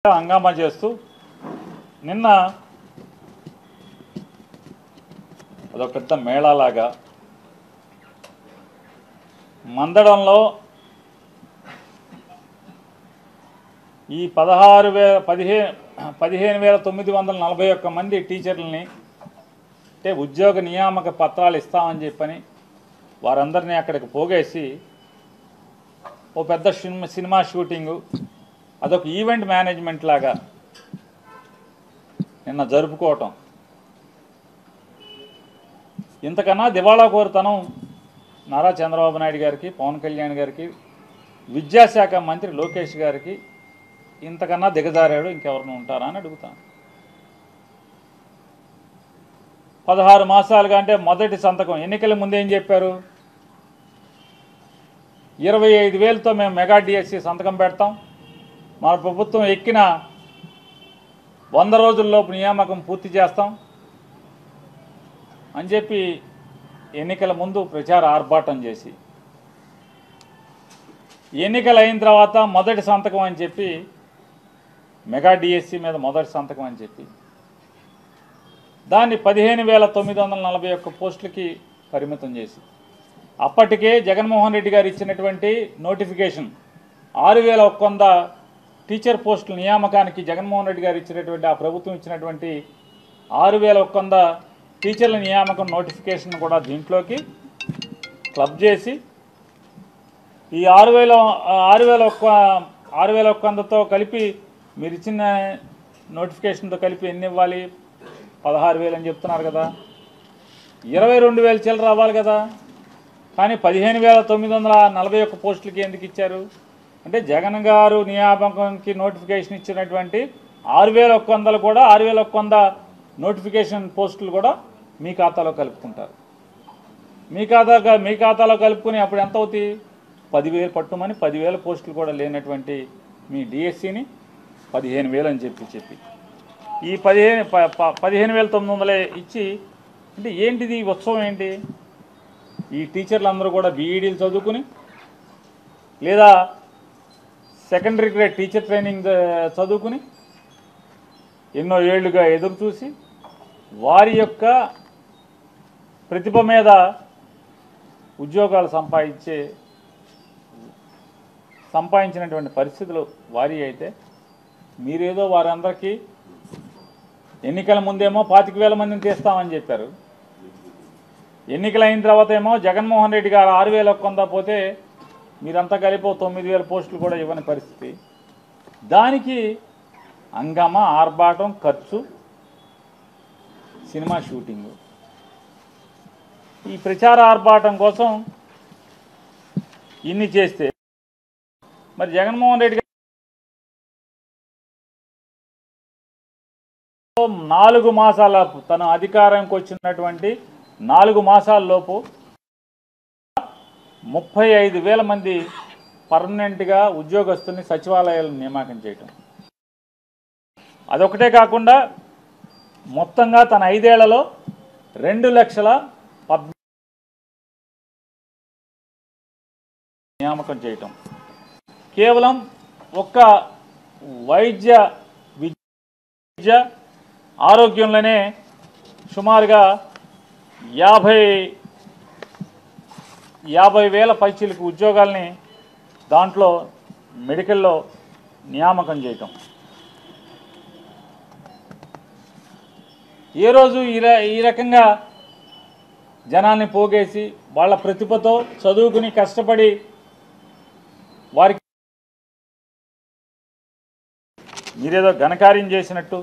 హంగామా చేస్తూ నిన్న అదొక పెద్ద మేళాలాగా మందడంలో ఈ 15,941 మంది టీచర్లని అంటే ఉద్యోగ నియామక పత్రాలు ఇస్తామని చెప్పని వారందరినీ అక్కడికి పోగేసి ఓ పెద్ద సినిమా షూటింగు అదొక ఈవెంట్ మేనేజ్మెంట్ లాగా నిన్న జరుపుకోవటం. ఇంతకన్నా దివాళా కోరుతనం నారా చంద్రబాబు నాయుడు గారికి, పవన్ కళ్యాణ్ గారికి, విద్యాశాఖ మంత్రి లోకేష్ గారికి ఇంతకన్నా దిగజారాడు ఇంకెవరిని ఉంటారా అని అడుగుతాను. 16 మాసాలుగా అంటే మొదటి సంతకం ఎన్నికల ముందేం చెప్పారు? 25,000తో మేము మెగా డిఎస్సి సంతకం పెడతాం, మన ప్రభుత్వం ఎక్కిన 100 రోజుల్లోపు నియామకం పూర్తి చేస్తాం అని చెప్పి ఎన్నికల ముందు ప్రచార ఆర్భాటం చేసి, ఎన్నికలు అయిన తర్వాత మొదటి సంతకం అని చెప్పి మెగా డిఎస్సి మీద మొదటి సంతకం అని చెప్పి దాన్ని 15,941 పోస్టులకి పరిమితం చేసి, అప్పటికే జగన్మోహన్ రెడ్డి గారు ఇచ్చినటువంటి నోటిఫికేషన్ 6,100 టీచర్ పోస్టుల నియామకానికి జగన్మోహన్ రెడ్డి గారు ఇచ్చినటువంటి ఆ ప్రభుత్వం ఇచ్చినటువంటి 6,100 టీచర్ల నియామకం నోటిఫికేషన్ కూడా దీంట్లోకి క్లబ్ చేసి ఈ 6,100తో కలిపి మీరు ఇచ్చిన నోటిఫికేషన్తో కలిపి ఎన్ని ఇవ్వాలి? 16,000 అని చెప్తున్నారు కదా, 22,000 చిల్లర రావాలి కదా. కానీ 15,941 పోస్టులకి ఎందుకు ఇచ్చారు అంటే జగన్ గారు నియామకంకి నోటిఫికేషన్ ఇచ్చినటువంటి 6,100 కూడా 6,100 నోటిఫికేషన్ పోస్టులు కూడా మీ ఖాతాలో కలుపుకుంటారు. మీ ఖాతాలో కలుపుకుని అప్పుడు ఎంత అవుతాయి? 10,000 పట్టుమని 10,000 పోస్టులు కూడా లేనటువంటి మీ డిఎస్సిని 15,000 అని చెప్పి ఈ 15,900 ఇచ్చి అంటే ఏంటిది ఈ ఉత్సవం ఏంటి? ఈ టీచర్లు అందరూ కూడా బీఈడీలు చదువుకుని లేదా సెకండరీ గ్రేడ్ టీచర్ ట్రైనింగ్ చదువుకుని ఎన్నో ఏళ్లుగా ఎదురు చూసి వారి యొక్క ప్రతిభ మీద ఉద్యోగాలు సంపాదించినటువంటి పరిస్థితులు వారి అయితే మీరేదో వారందరికీ ఎన్నికల ముందేమో 25,000 మందిని తీస్తామని చెప్పారు. ఎన్నికలు అయిన తర్వాత ఏమో జగన్మోహన్ రెడ్డి గారు 6,100 పోతే మీరంతా కలిపి 9,000 పోస్టులు కూడా ఇవ్వని పరిస్థితి. దానికి హంగామా, ఆర్భాటం, ఖర్చు, సినిమా షూటింగు. ఈ ప్రచార ఆర్భాటం కోసం ఇన్ని చేస్తే మరి జగన్మోహన్ రెడ్డి గారు 4 మాసాల తన అధికారంకి వచ్చినటువంటి 4 మాసాల్లోపు 35,000 మంది పర్మనెంట్గా ఉద్యోగస్తుల్ని సచివాలయాలను నియామకం చేయటం. అదొకటే కాకుండా మొత్తంగా తన 5 ఏళ్లలో 2,14,000 నియామకం చేయటం. కేవలం ఒక్క వైద్య విద్య ఆరోగ్యంలోనే సుమారుగా 50,000 పైచీలకు ఉద్యోగాల్ని దాంట్లో మెడికల్లో నియామకం చేయటం. ఏ రోజు ఈ రకంగా జనాన్ని పోగేసి వాళ్ళ ప్రతిభతో చదువుకుని కష్టపడి వారికి మీరేదో ఘనకార్యం చేసినట్టు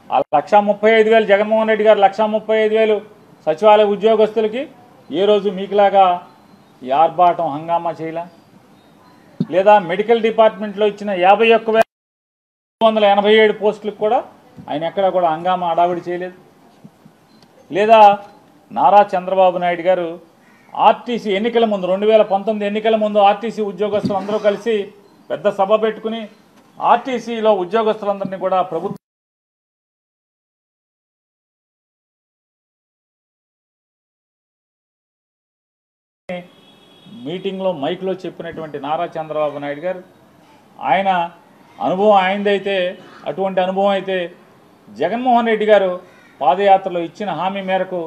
ఆ 1,35,000 జగన్మోహన్ రెడ్డి గారు 1,35,000 సచివాలయ ఉద్యోగస్తులకి ఏ రోజు మీకులాగా ఈ ఆర్భాటం హంగామా చేయలే? లేదా మెడికల్ డిపార్ట్మెంట్లో ఇచ్చిన 51,287 పోస్టులకు కూడా ఆయన ఎక్కడా కూడా హంగామా అడావిడి చేయలేదు. లేదా నారా చంద్రబాబు నాయుడు గారు ఆర్టీసీ ఎన్నికల ముందు 2019 ఎన్నికల ముందు ఆర్టీసీ ఉద్యోగస్తులందరూ కలిసి పెద్ద సభ పెట్టుకుని ఆర్టీసీలో ఉద్యోగస్తులందరినీ కూడా ప్రభుత్వం మీటింగ్లో మైక్లో చెప్పినటువంటి నారా చంద్రబాబు నాయుడు గారు ఆయన అనుభవం ఆయనదైతే, అటువంటి అనుభవం అయితే జగన్మోహన్ రెడ్డి గారు పాదయాత్రలో ఇచ్చిన హామీ మేరకు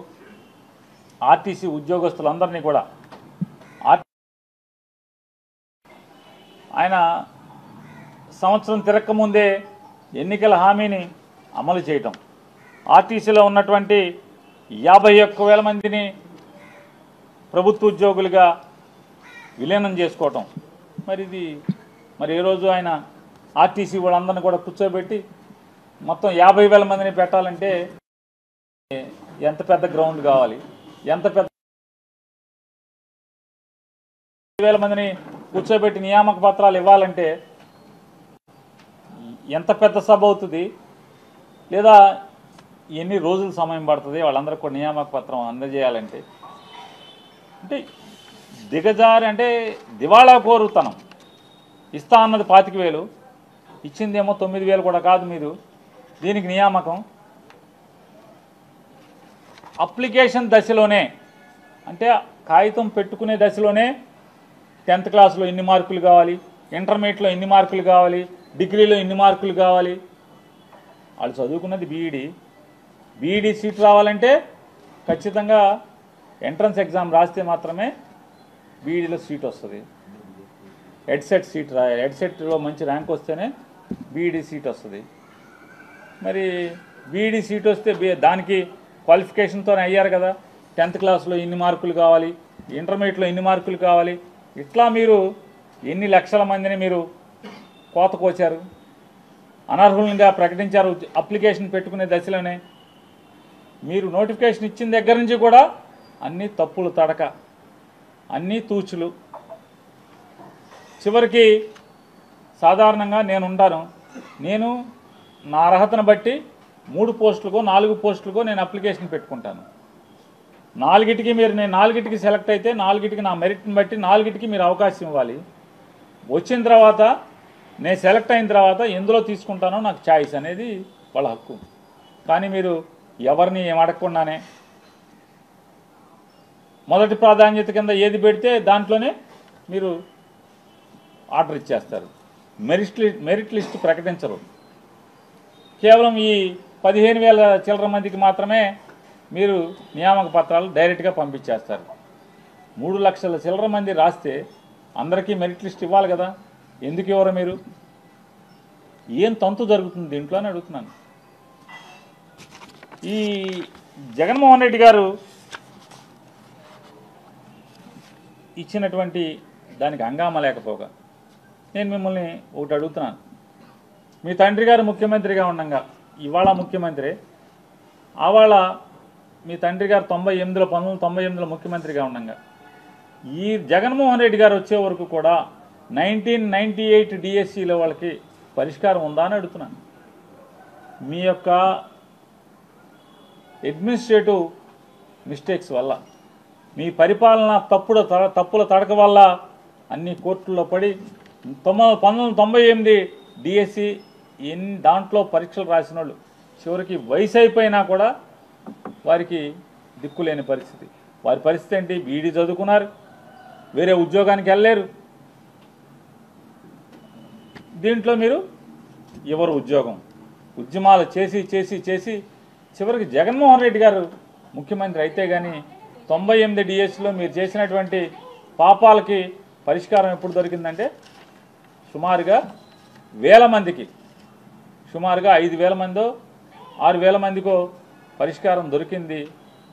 ఆర్టీసీ ఉద్యోగస్తులందరినీ కూడా ఆయన సంవత్సరం తిరక్కముందే ఎన్నికల హామీని అమలు చేయటం, ఆర్టీసీలో ఉన్నటువంటి 51,000 మందిని ప్రభుత్వ ఉద్యోగులుగా విలీనం చేసుకోవటం. మరి ఏ రోజు ఆయన ఆర్టీసీ వాళ్ళందరినీ కూడా కూర్చోబెట్టి మొత్తం 50,000 మందిని పెట్టాలంటే ఎంత పెద్ద గ్రౌండ్ కావాలి, ఎంత పెద్ద 50,000 మందిని కూర్చోబెట్టి నియామక పత్రాలు ఇవ్వాలంటే ఎంత పెద్ద సభ అవుతుంది, లేదా ఎన్ని రోజులు సమయం పడుతుంది వాళ్ళందరికీ కూడా నియామక పత్రం అందజేయాలంటే. అంటే దిగజారి, అంటే దివాళా కోరుతనం. ఇస్తా అన్నది 25,000, ఇచ్చిందేమో 9,000 కూడా కాదు. మీరు దీనికి నియామకం అప్లికేషన్ దశలోనే, అంటే కాగితం పెట్టుకునే దశలోనే 10th క్లాస్లో ఇన్ని మార్కులు కావాలి, ఇంటర్మీడియట్లో ఇన్ని మార్కులు కావాలి, డిగ్రీలో ఇన్ని మార్కులు కావాలి. వాళ్ళు చదువుకున్నది బీఈడీ సీట్ రావాలంటే ఖచ్చితంగా ఎంట్రన్స్ ఎగ్జామ్ రాస్తే మాత్రమే బీఈడీలో సీట్ వస్తుంది. హెడ్సెట్ సీట్ రాయాలి, హెడ్సెట్లో మంచి ర్యాంక్ వస్తేనే బీఈడీ సీట్ వస్తుంది. మరి బీఈడీ సీట్ వస్తే దానికి క్వాలిఫికేషన్తోనే అయ్యారు కదా. 10th క్లాస్లో ఇన్ని మార్కులు కావాలి, ఇంటర్మీడియట్లో ఇన్ని మార్కులు కావాలి. ఇట్లా మీరు ఎన్ని లక్షల మందిని మీరు కోతకోచారు, అనర్హులుగా ప్రకటించారు. అప్లికేషన్ పెట్టుకునే దశలోనే మీరు నోటిఫికేషన్ ఇచ్చిన దగ్గర నుంచి కూడా అన్నీ తప్పులు తడక, అన్నీ తూచులు. చివరికి సాధారణంగా నేను నా అర్హతను బట్టి 3 పోస్టులకో 4 పోస్టులకో నేను అప్లికేషన్ పెట్టుకుంటాను. 4టికి నేను 4టికి సెలెక్ట్ అయితే 4టికి నా మెరిట్ని బట్టి 4టికి మీరు అవకాశం ఇవ్వాలి. వచ్చిన తర్వాత నేను సెలెక్ట్ అయిన తర్వాత ఎందులో తీసుకుంటానో నాకు ఛాయిస్ అనేది వాళ్ళ హక్కు. కానీ మీరు ఎవరిని ఏం అడగకుండానే మొదటి ప్రాధాన్యత కింద ఏది పెడితే దాంట్లోనే మీరు ఆర్డర్ ఇచ్చేస్తారు. మెరిట్ లిస్ట్ ప్రకటించరు. కేవలం ఈ 15,000 చిల్లర మందికి మాత్రమే మీరు నియామక పత్రాలు డైరెక్ట్గా పంపించేస్తారు. 3 లక్షల చిల్లర మంది రాస్తే అందరికీ మెరిట్ లిస్ట్ ఇవ్వాలి కదా. ఎందుకు ఇవ్వరు మీరు? ఏం తంతు జరుగుతుంది దీంట్లో అని అడుగుతున్నాను. ఈ జగన్మోహన్ రెడ్డి గారు ఇచ్చినటువంటి దానికి హంగామా లేకపోగా నేను మిమ్మల్ని ఒకటి అడుగుతున్నాను. మీ తండ్రి గారు ముఖ్యమంత్రిగా ఉండగా, ఇవాళ ముఖ్యమంత్రి, ఆవాళ మీ తండ్రి గారు 1998లో ముఖ్యమంత్రిగా ఉండగా ఈ జగన్మోహన్ రెడ్డి గారు వచ్చే వరకు కూడా 1998 డిఎస్సిలో వాళ్ళకి పరిష్కారం ఉందా అని అడుగుతున్నాను. మీ యొక్క అడ్మినిస్ట్రేటివ్ మిస్టేక్స్ వల్ల, మీ పరిపాలన తప్పుల తడక వల్ల అన్ని కోర్టుల్లో పడి 1998 డిఎస్సి దాంట్లో పరీక్షలు రాసిన వాళ్ళు చివరికి వయసు అయిపోయినా కూడా వారికి దిక్కులేని పరిస్థితి. వారి పరిస్థితి ఏంటి? బీఈడీ చదువుకున్నారు, వేరే ఉద్యోగానికి వెళ్ళలేరు. దీంట్లో మీరు ఎవరు ఉద్యమాలు చేసి చివరికి జగన్మోహన్ రెడ్డి గారు ముఖ్యమంత్రి అయితే కానీ 98 డిఎస్సిలో మీరు చేసినటువంటి పాపాలకి పరిష్కారం ఎప్పుడు దొరికిందంటే సుమారుగా 1,000 మందికి, సుమారుగా 5,000 మందో 6,000 మందికో పరిష్కారం దొరికింది.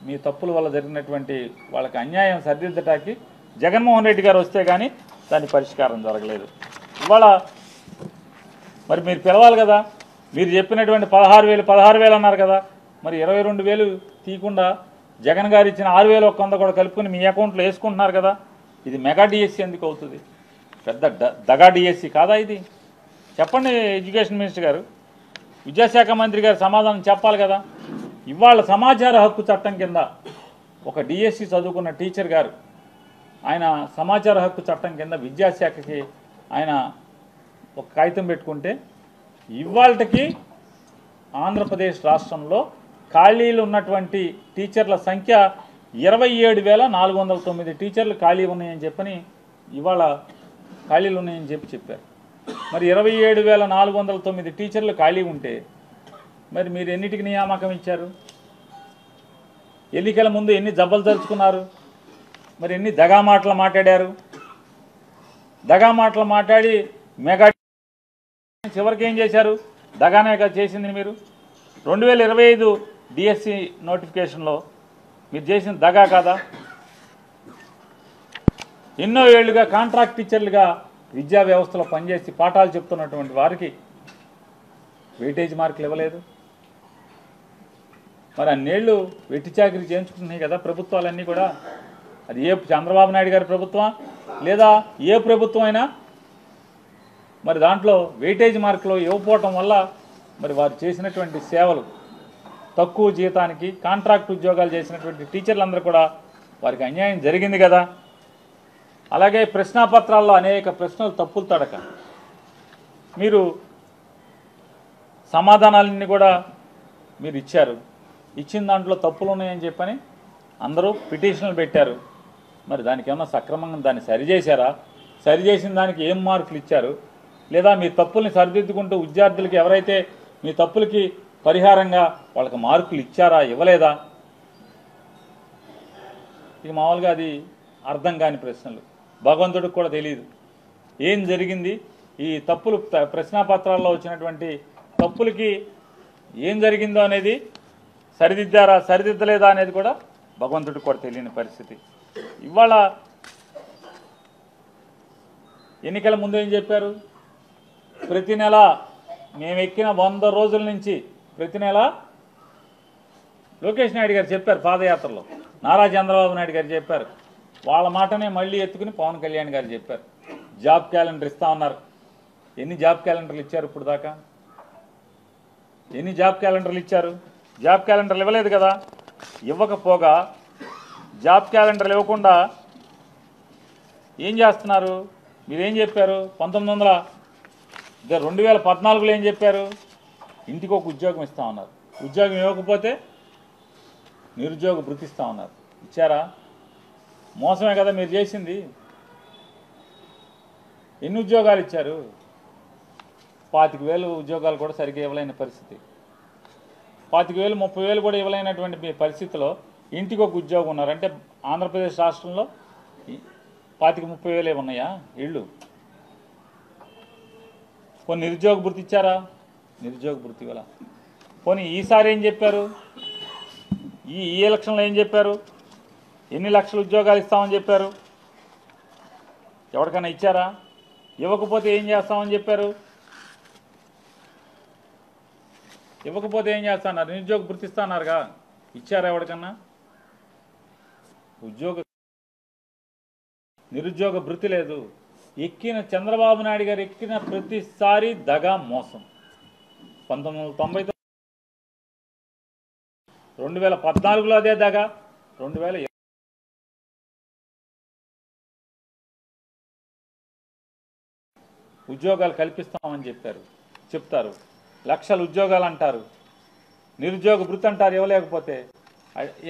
మీ తప్పుల వల్ల జరిగినటువంటి వాళ్ళకి అన్యాయం సరిదిద్దటానికి జగన్మోహన్ రెడ్డి గారు వస్తే కానీ దాని పరిష్కారం జరగలేదు. ఇవాళ మరి మీరు పిలవాలి కదా. మీరు చెప్పినటువంటి 16,000 అన్నారు కదా, మరి 22,000 తీయకుండా జగన్ గారు ఇచ్చిన 6,100 కూడా కలుపుకొని మీ అకౌంట్లో వేసుకుంటున్నారు కదా. ఇది మెగా డిఎస్సి ఎందుకు అవుతుంది? పెద్ద దగా డిఎస్సి కాదా ఇది? చెప్పండి ఎడ్యుకేషన్ మినిస్టర్ గారు, విద్యాశాఖ మంత్రి గారు సమాధానం చెప్పాలి కదా. ఇవాళ సమాచార హక్కు చట్టం కింద ఒక డిఎస్సి చదువుకున్న టీచర్ గారు ఆయన సమాచార హక్కు చట్టం కింద విద్యాశాఖకి ఆయన ఒక కాగితం పెట్టుకుంటే ఇవాళకి ఆంధ్రప్రదేశ్ రాష్ట్రంలో ఖాళీలు ఉన్నటువంటి టీచర్ల సంఖ్య 27,409 టీచర్లు ఖాళీ ఉన్నాయని చెప్పని ఇవాళ ఖాళీలు ఉన్నాయని చెప్పారు. మరి 27,409 టీచర్లు ఖాళీ ఉంటే మరి మీరు ఎన్నిటికి నియామకం ఇచ్చారు? ఎన్నికల ముందు ఎన్ని జబ్బలు తలుచుకున్నారు? మరి ఎన్ని దగా మాటలు మాట్లాడారు? దగా మాటలు మాట్లాడి మెగా చివరికి ఏం చేశారు? దగానే చేసింది మీరు. 2025 డిఎస్సి నోటిఫికేషన్లో మీరు చేసిన దగా కాదా? ఎన్నో ఏళ్లుగా కాంట్రాక్ట్ టీచర్లుగా విద్యా వ్యవస్థలో పనిచేసి పాఠాలు చెప్తున్నటువంటి వారికి వెయిటేజ్ మార్కులు ఇవ్వలేదు. మరి అన్నేళ్ళు వెట్టి చాకరీ చేయించుకుంటున్నాయి కదా ప్రభుత్వాలన్నీ కూడా. అది ఏ చంద్రబాబు నాయుడు గారి ప్రభుత్వం లేదా ఏ ప్రభుత్వం అయినా మరి దాంట్లో వెయిటేజ్ మార్కులు ఇవ్వకపోవటం వల్ల మరి వారు చేసినటువంటి సేవలు తక్కువ జీతానికి కాంట్రాక్ట్ ఉద్యోగాలు చేసినటువంటి టీచర్లందరూ కూడా వారికి అన్యాయం జరిగింది కదా. అలాగే ప్రశ్నాపత్రాల్లో అనేక ప్రశ్నలు తప్పులు తడక మీరు సమాధానాలన్నీ కూడా మీరు ఇచ్చారు. ఇచ్చిన దాంట్లో తప్పులు ఉన్నాయని చెప్పని అందరూ పిటిషన్లు పెట్టారు. మరి దానికి ఏమన్నా సక్రమంగా దాన్ని సరిచేశారా? సరిచేసిన దానికి ఏం మార్కులు ఇచ్చారు? లేదా మీ తప్పుల్ని సరిదిద్దుకుంటూ విద్యార్థులకి ఎవరైతే మీ తప్పులకి పరిహారంగా వాళ్ళకి మార్కులు ఇచ్చారా, ఇవ్వలేదా? ఇక మామూలుగా అది అర్థం కాని ప్రశ్నలు. భగవంతుడికి కూడా తెలియదు ఏం జరిగింది. ఈ తప్పులు ప్రశ్నాపత్రాల్లో వచ్చినటువంటి తప్పులకి ఏం జరిగిందో అనేది సరిదిద్దారా సరిదిద్దలేదా అనేది కూడా భగవంతుడికి కూడా తెలియని పరిస్థితి. ఇవాళ ఎన్నికల ముందు ఏం చెప్పారు? ప్రతి నెల మేము ఎక్కిన 100 రోజుల నుంచి ప్రతి నెల లోకేష్ నాయుడు గారు చెప్పారు పాదయాత్రలో, నారా చంద్రబాబు నాయుడు గారు చెప్పారు, వాళ్ళ మాటనే మళ్ళీ ఎత్తుకుని పవన్ కళ్యాణ్ గారు చెప్పారు. జాబ్ క్యాలెండర్ ఇస్తా ఉన్నారు. ఎన్ని జాబ్ క్యాలెండర్లు ఇచ్చారు ఇప్పుడు దాకా? ఎన్ని జాబ్ క్యాలెండర్లు ఇచ్చారు? జాబ్ క్యాలెండర్లు ఇవ్వలేదు కదా. ఇవ్వకపోగా జాబ్ క్యాలెండర్లు ఇవ్వకుండా ఏం చేస్తున్నారు? మీరేం చెప్పారు? 2014లో ఏం చెప్పారు? ఇంటికి ఒక ఉద్యోగం ఇస్తా ఉన్నారు. ఉద్యోగం ఇవ్వకపోతే నిరుద్యోగ భృతి ఇస్తా ఉన్నారు. ఇచ్చారా? మోసమే కదా మీరు చేసింది. ఎన్ని ఉద్యోగాలు ఇచ్చారు? 25,000 ఉద్యోగాలు కూడా సరిగ్గా ఇవ్వలేని పరిస్థితి. 25,000 30,000 కూడా ఇవ్వలేనటువంటి మీ పరిస్థితిలో ఇంటికి ఒక ఉద్యోగం ఉన్నారు అంటే ఆంధ్రప్రదేశ్ రాష్ట్రంలో 25,000-30,000 ఉన్నాయా ఇళ్ళు? కొన్ని నిరుద్యోగ భృతి ఇచ్చారా? నిరుద్యోగ భృతి ఇవ్వాల. పోనీ ఈసారి ఏం చెప్పారు? ఈ ఎలక్షన్లో ఏం చెప్పారు? ఎన్ని లక్షల ఉద్యోగాలు ఇస్తామని చెప్పారు? ఎవరికైనా ఇచ్చారా? ఇవ్వకపోతే ఏం చేస్తామని చెప్పారు? ఇవ్వకపోతే ఏం చేస్తున్నారు? నిరుద్యోగ భృతి ఇస్తాన్నారుగా, ఇచ్చారా ఎవరికన్నా? నిరుద్యోగ భృతి లేదు. ఎక్కిన చంద్రబాబు నాయుడు గారు ఎక్కిన ప్రతిసారి దగా మోసం. 1999 2014లో అదే దగా, 2020 ఉద్యోగాలు కల్పిస్తామని చెప్తారు. లక్షల ఉద్యోగాలు అంటారు. నిరుద్యోగ భృతి అంటారు. ఇవ్వలేకపోతే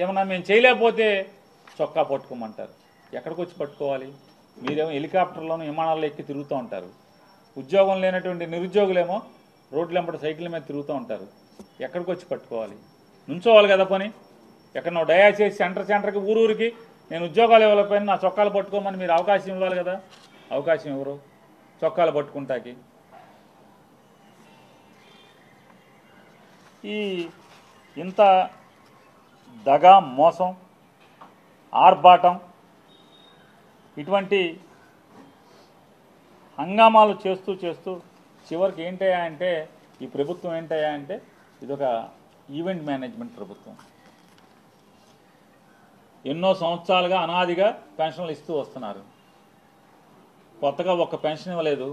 ఏమన్నా మేము చేయలేకపోతే చొక్కా పట్టుకోమంటారు. ఎక్కడికి వచ్చి పట్టుకోవాలి? మీరేమో హెలికాప్టర్లోనూ విమానాల్లో ఎక్కి తిరుగుతూ ఉంటారు. ఉద్యోగం లేనటువంటి నిరుద్యోగులేమో రోడ్ల వెంబడి సైకిల్ మీద తిరుగుతూ ఉంటారు. ఎక్కడికి వచ్చి పట్టుకోవాలి? నుంచోవాలి కదా. పని ఎక్కడో దయచేసి సెంటర్కి ఊరూరికి నేను ఉద్యోగాలు ఇవ్వలేకపోయినా నా చొక్కాలు పట్టుకోమని మీరు అవకాశం ఇవ్వాలి కదా. అవకాశం ఎవరు? చొక్కాలు పట్టుకుంటాకి. ఈ ఇంత దగా మోసం ఆర్భాటం ఇటువంటి హంగామాలు చేస్తూ చివరికి ఏంటయ్యా అంటే ఈ ప్రభుత్వం ఏంటయ్యా అంటే ఇదొక ఈవెంట్ మేనేజ్మెంట్ ప్రభుత్వం. ఎన్నో సంవత్సరాలుగా అనాదిగా పెన్షన్లు ఇస్తూ వస్తున్నారు. కొత్తగా ఒక్క పెన్షన్ ఇవ్వలేదు.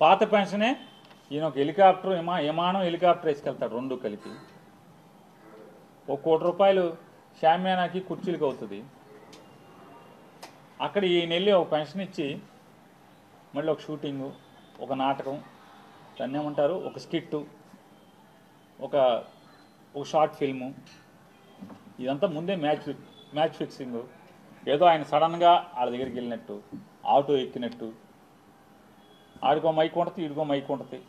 పాత పెన్షనే ఈయన ఒక హెలికాప్టర్ విమానం హెలికాప్టర్ వేసుకెళ్తాడు, రెండు కలిపి. ₹1 కోటి షామ్యానాకి కుర్చీలకు అవుతుంది. అక్కడ ఈయన వెళ్ళి ఒక పెన్షన్ ఇచ్చి మళ్ళీ ఒక షూటింగు, ఒక నాటకం, దాన్ని ఏమంటారు, ఒక స్కిట్టు, ఒక షార్ట్ ఫిల్ము, ఇదంతా ముందే మ్యాచ్ ఫిక్సింగ్. ఏదో ఆయన సడన్గా వాళ్ళ దగ్గరికి వెళ్ళినట్టు, ఆటో ఎక్కినట్టు ఆడికో మైకు ఉంటుంది, ఈడికో మైకు ఉంటుంది.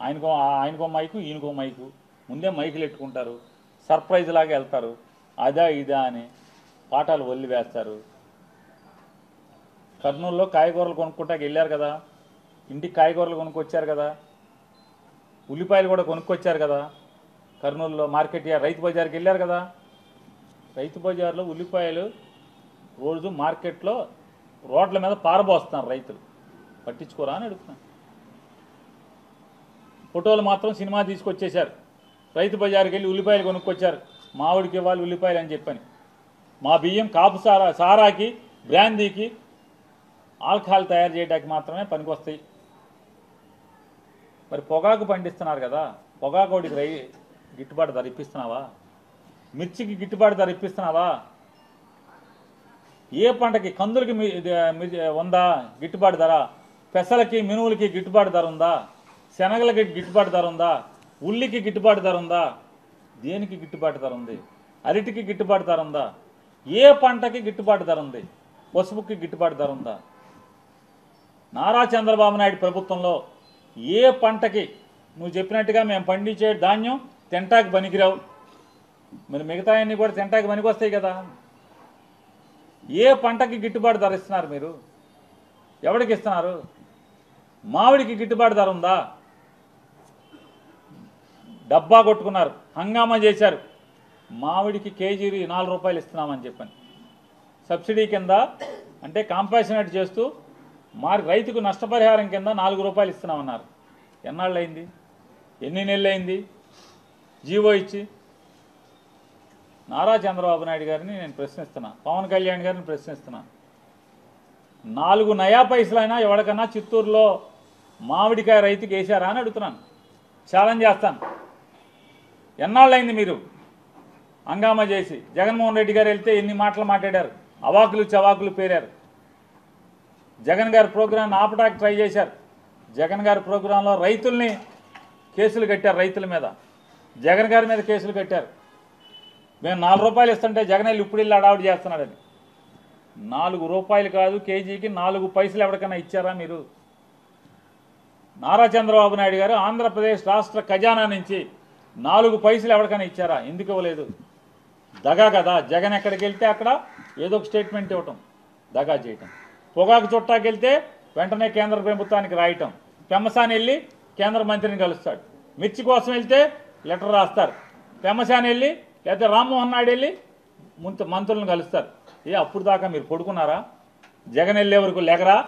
ఆయనకో మైకు, ఈయనకో మైకు. ముందే మైకులు ఎట్టుకుంటారు, సర్ప్రైజ్ లాగా వెళ్తారు. అదా ఇదా అని పాఠాలు వల్లి వేస్తారు. కర్నూలులో కాయగూరలు కొనుక్కుంటాకి వెళ్ళారు కదా, ఇంటికి కాయగూరలు కొనుక్కొచ్చారు కదా, ఉల్లిపాయలు కూడా కొనుక్కొచ్చారు కదా. కర్నూలులో మార్కెట్ రైతు బజార్కి వెళ్ళారు కదా. రైతు బజార్లో ఉల్లిపాయలు రోజు మార్కెట్లో రోడ్ల మీద పారబోస్తున్నారు రైతులు. పట్టించుకోరా అని అడుగుతున్నాను. ఫోటోలు మాత్రం సినిమా తీసుకొచ్చేశారు. రైతు బజార్కి వెళ్ళి ఉల్లిపాయలు కొనుక్కొచ్చారు. మామిడికి ఇవ్వాలి ఉల్లిపాయలు అని చెప్పని. మా బియ్యం కాపు సారాకి, బ్రాందీకి, ఆల్కహాల్ తయారు చేయడానికి మాత్రమే పనికొస్తాయి. మరి పొగాకు పండిస్తున్నారు కదా, పొగాకోడికి గిట్టుబాటు ధర ఇప్పిస్తున్నావా? మిర్చికి గిట్టుబాటు ధర ఇప్పిస్తున్నావా? ఏ పంటకి? కందులకి ఉందా గిట్టుబాటు ధర? పెసలకి, మినువులకి గిట్టుబాటు ధర ఉందా? శనగలకి గిట్టుబాటు ధర ఉందా? ఉల్లికి గిట్టుబాటు ధర ఉందా? దేనికి గిట్టుబాటు ధర ఉంది? అరటికి గిట్టుబాటు ధర ఉందా? ఏ పంటకి గిట్టుబాటు ధర ఉంది? పసుపుకి గిట్టుబాటు ధర ఉందా? నారా చంద్రబాబు నాయుడు ప్రభుత్వంలో ఏ పంటకి నువ్వు చెప్పినట్టుగా మేము పండించే ధాన్యం తింటాకి పనికిరావు, మరి మిగతా అన్నీ కూడా తింటాకి పనికి వస్తాయి కదా. ఏ పంటకి గిట్టుబాటు ధర ఇస్తున్నారు మీరు? ఎవరికి ఇస్తున్నారు? మామిడికి గిట్టుబాటు ధర ఉందా? డబ్బా కొట్టుకున్నారు, హంగామా చేశారు. మామిడికి కేజీ 4 రూపాయలు ఇస్తున్నామని చెప్పని సబ్సిడీ కింద, అంటే కాంపాషనేట్ చేస్తూ రైతుకు నష్టపరిహారం కింద 4 రూపాయలు ఇస్తున్నామన్నారు. ఎన్నాళ్ళు అయింది? ఎన్ని నెలలు అయింది జీవో ఇచ్చి? నారా చంద్రబాబు నాయుడు గారిని నేను ప్రశ్నిస్తున్నా, పవన్ కళ్యాణ్ గారిని ప్రశ్నిస్తున్నా. 4 నయా పైసలైనా ఎవరికన్నా చిత్తూరులో మామిడికాయ రైతుకి వేశారా అని అడుగుతున్నాను. ఛాలెంజ్ చేస్తాను. ఎన్నాళ్ళైంది మీరు హంగామా చేసి? జగన్మోహన్ రెడ్డి గారు వెళ్తే ఎన్ని మాటలు మాట్లాడారు, అవాకులు చవాకులు పేరారు. జగన్ గారి ప్రోగ్రాంని ఆపడానికి ట్రై చేశారు. జగన్ గారి ప్రోగ్రాంలో రైతుల్ని కేసులు కట్టారు, రైతుల మీద. జగన్ గారి మీద కేసులు కట్టారు. మేము 4 రూపాయలు ఇస్తుంటే జగన్ వెళ్ళి ఇప్పుడు వెళ్ళి అడావుడి చేస్తున్నాడని. 4 రూపాయలు కాదు, కేజీకి 4 పైసలు ఎవరికైనా ఇచ్చారా మీరు? నారా చంద్రబాబు నాయుడు గారు ఆంధ్రప్రదేశ్ రాష్ట్ర ఖజానా నుంచి 4 పైసలు ఎవరికైనా ఇచ్చారా? ఎందుకు ఇవ్వలేదు? దగా కదా. జగన్ ఎక్కడికి వెళ్తే అక్కడ ఏదో ఒక స్టేట్మెంట్ ఇవ్వటం, దగా చేయటం. పొగాకు చుట్టాకి వెళ్తే వెంటనే కేంద్ర ప్రభుత్వానికి రాయటం. పెమ్మసాని వెళ్ళి కేంద్ర మంత్రిని కలుస్తాడు. మిర్చి కోసం వెళ్తే లెటర్ రాస్తారు. పెమ్మసాని వెళ్ళి లేకపోతే రామ్మోహన్ నాయుడు వెళ్ళి మంత్రులను కలుస్తారు. అప్పుడు దాకా మీరు పడుకున్నారా? జగన్ వెళ్ళే వరకు లేకరా?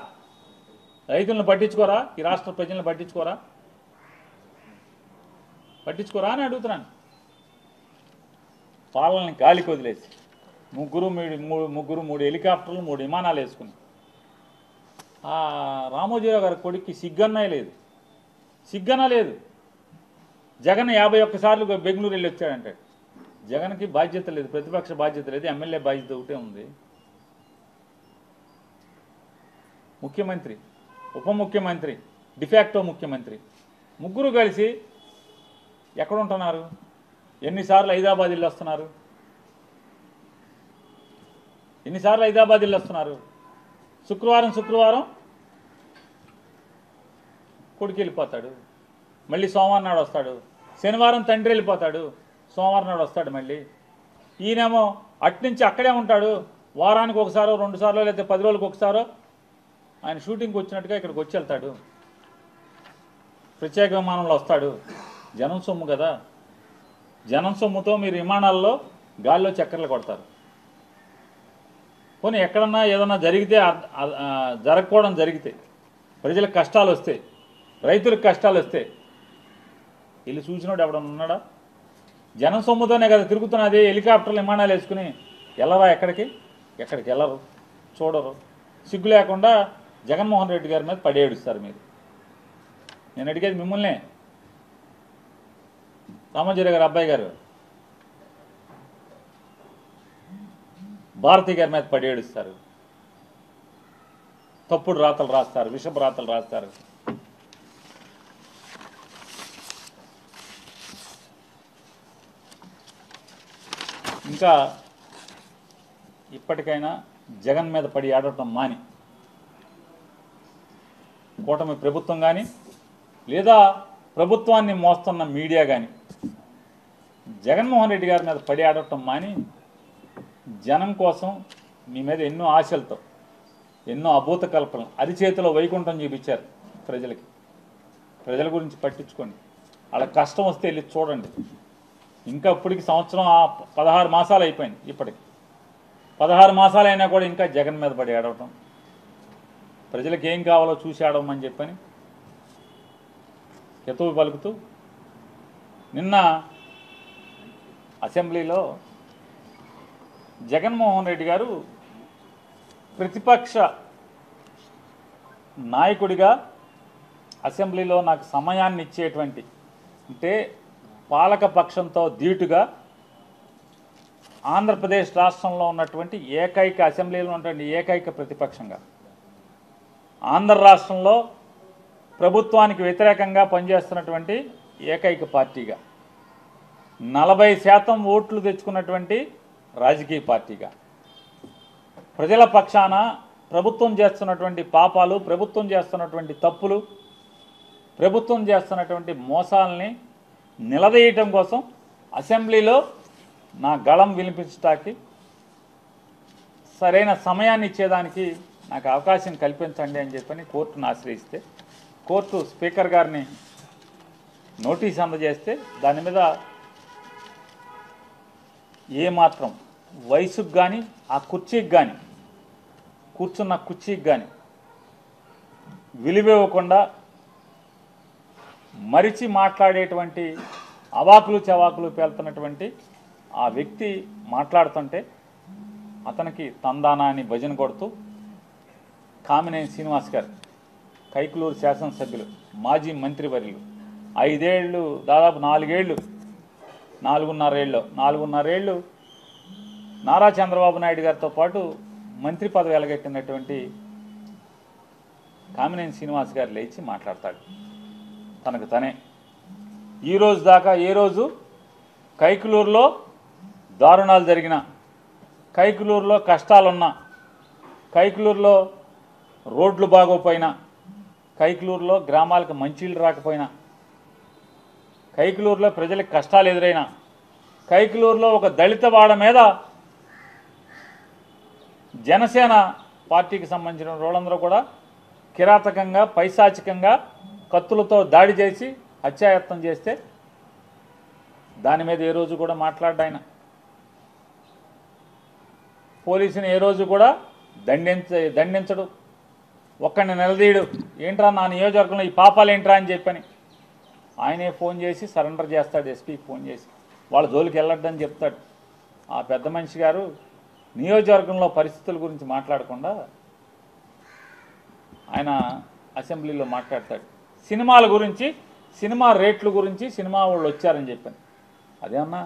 రైతులను పట్టించుకోరా? ఈ రాష్ట్ర ప్రజలను పట్టించుకోరా అని అడుగుతున్నాను. పాలనని గాలికి వదిలేసి ముగ్గురు 3 హెలికాప్టర్లు 3 విమానాలు వేసుకుని రామోజీరావు గారి కొడుక్కి సిగ్గన్నా లేదు. జగన్ 51 సార్లు బెంగళూరు వెళ్ళి వచ్చాడంటాడు. జగన్కి బాధ్యత లేదు, ప్రతిపక్ష బాధ్యత లేదు, ఎమ్మెల్యే బాధ్యత ఒకటే ఉంది. ముఖ్యమంత్రి, ఉప ముఖ్యమంత్రి, డిఫాక్టో ముఖ్యమంత్రి ముగ్గురు కలిసి ఎక్కడ ఉంటున్నారు? ఎన్నిసార్లు హైదరాబాద్ వెళ్ళి వస్తున్నారు? శుక్రవారం కొడుకు వెళ్ళిపోతాడు, మళ్ళీ సోమవారం నాడు వస్తాడు. శనివారం తండ్రి వెళ్ళిపోతాడు, సోమవారం నాడు వస్తాడు మళ్ళీ. ఈయనేమో అట్నుంచి అక్కడే ఉంటాడు. వారానికి ఒకసారో 2 సార్లు లేకపోతే 10 రోజులకు ఒకసారో ఆయన షూటింగ్కి వచ్చినట్టుగా ఇక్కడికి వచ్చి వెళ్తాడు. ప్రత్యేక విమానంలో వస్తాడు. జనం సొమ్ము కదా. జనం సొమ్ముతో మీరు విమానాల్లో గాల్లో చక్కర్లు కొడతారు. పోనీ ఎక్కడన్నా ఏదన్నా జరిగితే, జరగకపోవడం జరిగితే, ప్రజలకు కష్టాలు వస్తే, రైతులకు కష్టాలు వస్తే వీళ్ళు చూసినోడు ఎవడన్నా ఉన్నాడా? జనం సొమ్ముతోనే కదా తిరుగుతున్నది. హెలికాప్టర్లు విమానాలు వేసుకుని వెళ్ళరా? ఎక్కడికి వెళ్ళరు, చూడరు. సిగ్గు లేకుండా జగన్మోహన్ రెడ్డి గారి మీద పడేడుస్తారు మీరు. నేను అడిగేది మిమ్మల్నే. రామోజీరావు గారు అబ్బాయి గారు భారతి గారి మీద పడేడుస్తారు. తప్పుడు రాతలు రాస్తారు, విషపు రాతలు రాస్తారు. ఇంకా ఇప్పటికైనా జగన్ మీద పడి ఆడటం మాని కూటమి ప్రభుత్వం కానీ లేదా ప్రభుత్వాన్ని మోస్తున్న మీడియా కానీ జగన్మోహన్ రెడ్డి గారి మీద పడి ఆడటం మాని జనం కోసం మీ మీద ఎన్నో ఆశలతో ఎన్నో అభూత కల్పనలు అరిచేతిలో వైకుంఠం చూపించారు ప్రజలకి. ప్రజల గురించి పట్టించుకోండి, వాళ్ళ కష్టం వస్తే వెళ్ళి చూడండి. ఇంకా ఇప్పటికి సంవత్సరం 16 మాసాలు అయిపోయింది. ఇప్పటికి 16 మాసాలు అయినా కూడా ఇంకా జగన్ మీద పడి ఆడవటం, ప్రజలకు ఏం కావాలో చూసి ఆడవమని చెప్పని హితవు పలుకుతూ నిన్న అసెంబ్లీలో జగన్మోహన్ రెడ్డి గారు ప్రతిపక్ష నాయకుడిగా అసెంబ్లీలో నాకు సమయాన్ని ఇచ్చేటువంటి, అంటే పాలక పక్షంతో ధీటుగా ఆంధ్రప్రదేశ్ రాష్ట్రంలో ఉన్నటువంటి ఏకైక అసెంబ్లీలో ఉన్నటువంటి ఏకైక ప్రతిపక్షంగా ఆంధ్ర రాష్ట్రంలో ప్రభుత్వానికి వ్యతిరేకంగా పనిచేస్తున్నటువంటి ఏకైక పార్టీగా 40% ఓట్లు తెచ్చుకున్నటువంటి రాజకీయ పార్టీగా ప్రజల పక్షాన ప్రభుత్వం చేస్తున్నటువంటి పాపాలు, ప్రభుత్వం చేస్తున్నటువంటి తప్పులు, ప్రభుత్వం చేస్తున్నటువంటి మోసాలని నిలదీయటం కోసం అసెంబ్లీలో నా గళం వినిపించడానికి సరైన సమయాన్ని ఇచ్చేదానికి నాకు అవకాశం కల్పించండి అని చెప్పని కోర్టును ఆశ్రయిస్తే కోర్టు స్పీకర్ గారిని నోటీస్ అందజేస్తే దాని మీద ఏమాత్రం వయసుకు కానీ ఆ కుర్చీకి కానీ కూర్చున్న కుర్చీకి కానీ విలువివ్వకుండా మరిచి మాట్లాడేటువంటి అవాకులు చవాకులు పేలుతున్నటువంటి ఆ వ్యక్తి మాట్లాడుతుంటే అతనికి తందానా అని భజన కొడుతూ కామినేని శ్రీనివాస్ గారు కైకులూరు శాసనసభ్యులు మాజీ మంత్రివర్యులు 5 ఏళ్ళు దాదాపు 4.5 ఏళ్ళు నారా చంద్రబాబు నాయుడు గారితో పాటు మంత్రి పదవి ఎలగెట్టినటువంటి కామినేని శ్రీనివాస్ గారు లేచి మాట్లాడతాడు తనకు తనే. ఈరోజు దాకా ఏ రోజు కైకులూరులో దారుణాలు జరిగిన, కైకులూరులో కష్టాలున్నా, కైకులూరులో రోడ్లు బాగోపోయినా, కైకులూరులో గ్రామాలకు మంచినీళ్ళు రాకపోయినా, కైకులూరులో ప్రజలకు కష్టాలు ఎదురైనా, కైకులూరులో ఒక దళిత వాడ మీద జనసేన పార్టీకి సంబంధించిన వాళ్ళందరూ కూడా కిరాతకంగా పైశాచికంగా కత్తులతో దాడి చేసి హత్యాయత్నం చేస్తే దాని మీద ఏ రోజు కూడా మాట్లాడ్డాయన. పోలీసుని ఏ రోజు కూడా దండించడు, ఒక్కడిని నిలదీయడు. ఏంట్రా నా నియోజకవర్గంలో ఈ పాపాలు ఏంట్రా అని చెప్పని ఆయనే ఫోన్ చేసి సరెండర్ చేస్తాడు, ఎస్పీకి ఫోన్ చేసి వాళ్ళ జోలికి వెళ్ళొద్దని చెప్తాడు. ఆ పెద్ద మనిషి గారు నియోజకవర్గంలో పరిస్థితుల గురించి మాట్లాడకుండా ఆయన అసెంబ్లీలో మాట్లాడతాడు. సినిమాల గురించి, సినిమా రేట్ల గురించి, సినిమా వాళ్ళు వచ్చారని చెప్పాను. అదేమన్నా